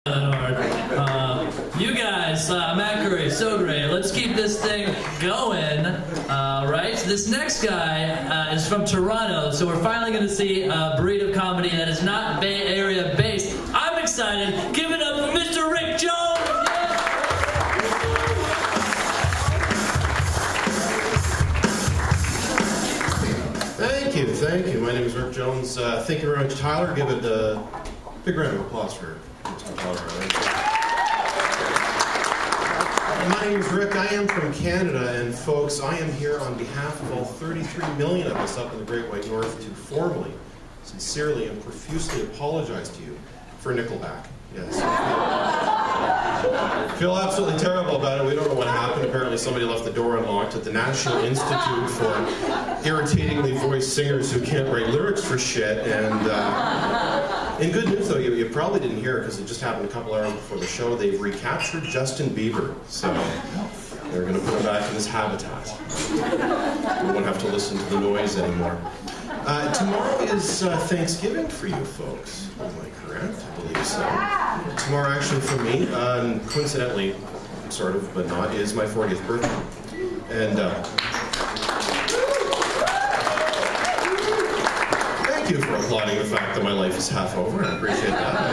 You guys, Matt Curry, so great. Let's keep this thing going, right? This next guy is from Toronto, so we're finally going to see a breed of comedy that is not Bay Area based. I'm excited. Give it up for Mr. Rick Jones! Thank you. My name is Rick Jones. Thank you very much, Tyler. Give it a big round of applause for Mr. Tyler. My name is Rick. I am from Canada, and folks, I am here on behalf of all 33 million of us up in the Great White North to formally, sincerely, and profusely apologize to you for Nickelback. Yes. I feel absolutely terrible about it. We don't know what happened. Apparently somebody left the door unlocked at the National Institute for Irritatingly Voiced Singers Who Can't Write Lyrics for Shit. And in good news, though, you probably didn't hear it because it just happened a couple hours before the show. They've recaptured Justin Bieber. So they're going to put him back in his habitat. We won't have to listen to the noise anymore. Tomorrow is Thanksgiving for you folks. Am I correct? I believe so. Tomorrow, actually, for me, coincidentally, sort of, but not, is my 40th birthday. And thank you for applauding the fact that my life is half over. I appreciate that. I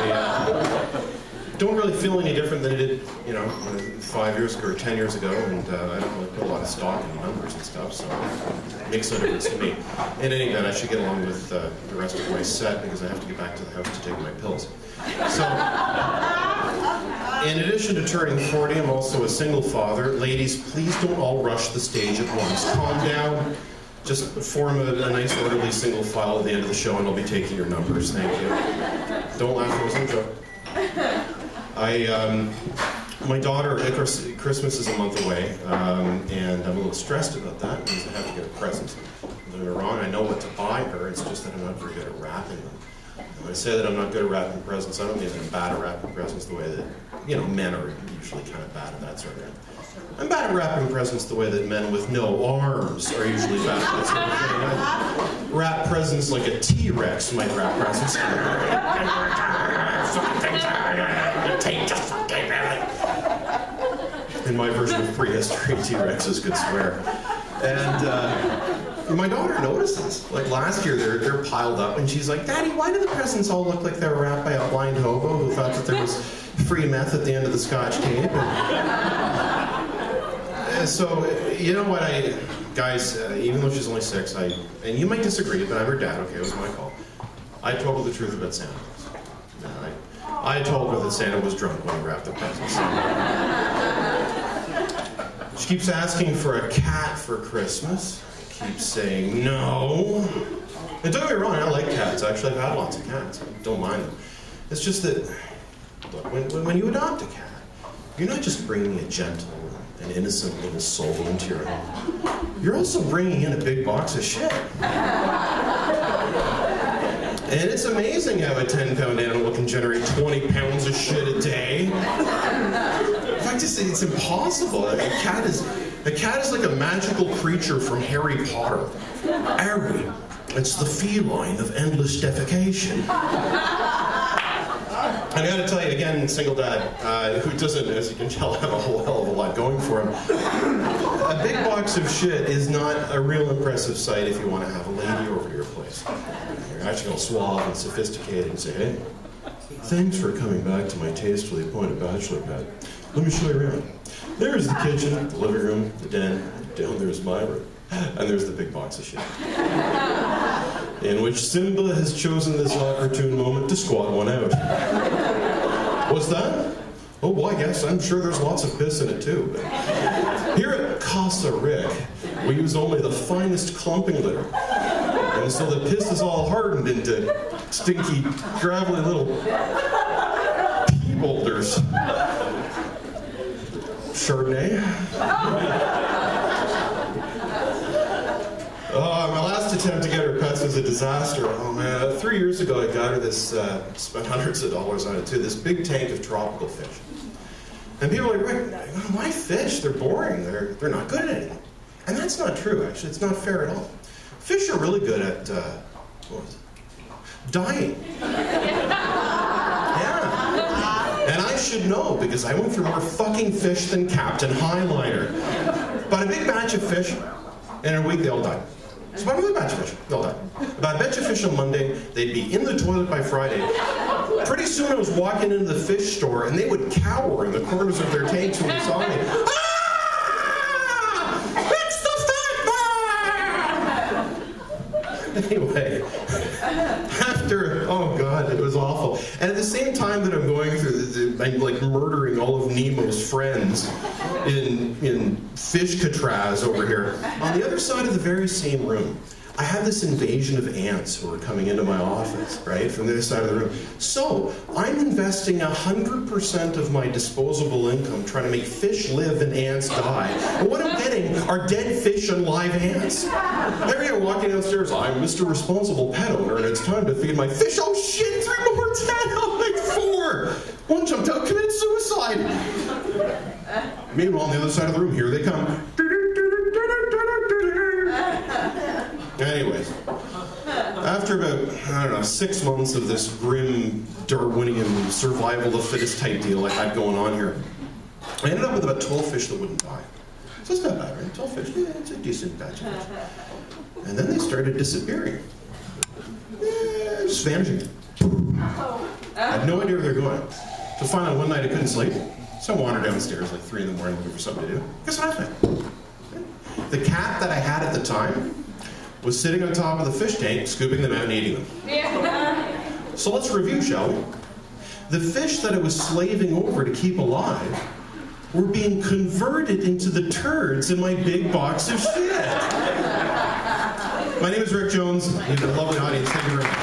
don't really feel any different than I did, 5 years ago or 10 years ago, and I don't really put a lot of stock in numbers and stuff, so it makes no difference to me. In any event, I should get along with the rest of my set because I have to get back to the house to take my pills. So, in addition to turning 40, I'm also a single father. Ladies, please don't all rush the stage at once. Calm down. Just form a nice, orderly single file at the end of the show, and I'll be taking your numbers. Thank you. Don't laugh, it wasn't a joke. My daughter, Christmas is a month away, and I'm a little stressed about that because I have to get a present. Don't get me wrong, I know what to buy her, it's just that I'm not very good at wrapping them. And when I say that I'm not good at wrapping presents, I don't mean that I'm bad at wrapping presents the way that, men are usually kind of bad at that sort of thing. I'm bad at wrapping presents the way that men with no arms are usually bad at that sort of thing. I wrap presents like a T-Rex might wrap presents. In my version of prehistory, T-Rexes could swear. And my daughter notices. Like last year, they're piled up, and she's like, "Daddy, why do the presents all look like they were wrapped by a blind hobo who thought that there was free meth at the end of the Scotch tape?" And so, you know what, guys, even though she's only 6, and you might disagree, but I'm her dad, okay, it was my call. I told her the truth about Santa Claus. I told her that Santa was drunk when he wrapped the presents. She keeps asking for a cat for Christmas. I keep saying no. And don't get me wrong, I like cats. Actually, I've had lots of cats. I don't mind them. It's just that, look, when you adopt a cat, you're not just bringing a gentle and innocent little soul into your home. You're also bringing in a big box of shit. And it's amazing how a 10-pound animal can generate 20 pounds of shit a day. In fact, it's impossible. A cat is like a magical creature from Harry Potter. Harry, it's the feline of endless defecation. I gotta tell you, again, single dad, who doesn't, as you can tell, have a whole hell of a lot going for him. A big box of shit is not a real impressive sight if you want to have a lady over to your place. You're actually all suave and sophisticated and say, "Hey, thanks for coming back to my tastefully appointed bachelor pad. Let me show you around. There's the kitchen, the living room, the den, down there's my room, and there's the big box of shit." In which Simba has chosen this opportune moment to squat one out. What's that? Oh, well, I guess I'm sure there's lots of piss in it too. But here at Casa Rick, we use only the finest clumping litter. And so the piss is all hardened into stinky, gravelly little pea boulders. Chardonnay? My last attempt to get her pets was a disaster. Oh man, 3 years ago I got her this, spent hundreds of dollars on it too, this big tank of tropical fish. And people are like, "Rick, why fish? They're boring, they're not good at anything." And that's not true, actually, it's not fair at all. Fish are really good at, dying. Yeah. And should know because I went through more fucking fish than Captain Highliner. But a big batch of fish, and in a week they all die. So about a batch of fish, they'll die. About a batch of fish on Monday, they'd be in the toilet by Friday. Pretty soon I was walking into the fish store and they would cower in the corners of their tanks when they saw me. Ah! It's the fat man! Anyway, after, oh God, it was awful. And at the same time that I'm going through, I'm like murdering all of Nemo's friends in fish catraz over here. On the other side of the very same room, I had this invasion of ants who were coming into my office, right, from the other side of the room. So I'm investing 100% of my disposable income trying to make fish live and ants die. And what I'm getting are dead fish and live ants. Every day I'm walking downstairs, I'm Mr. Responsible Pet Owner, and it's time to feed my fish. Oh shit, 3 more dead. I'm like 4. One jumped out, committed suicide. Meanwhile, on the other side of the room, here they come. Anyways, after about, I don't know, 6 months of this grim Darwinian survival of the fittest type deal I had going on here, I ended up with about 12 fish that wouldn't die. So it's not bad, right? 12 fish, yeah, it's a decent batch of fish. And then they started disappearing. Just vanishing. I had no idea where they're going. So finally, one night I couldn't sleep. So I wandered downstairs like 3 in the morning looking for something to do. Guess what I found? The cat that I had at the time was sitting on top of the fish tank, scooping them out and eating them. So let's review, shall we? The fish that I was slaving over to keep alive were being converted into the turds in my big box of shit. My name is Rick Jones. You have a lovely audience. Thank you very much.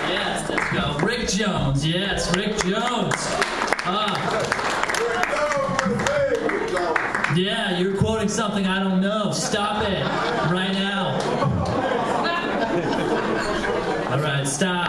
Yes, let's go. Rick Jones. Yes, Rick Jones. Yeah, you're quoting something I don't know. Stop it right now. All right, stop.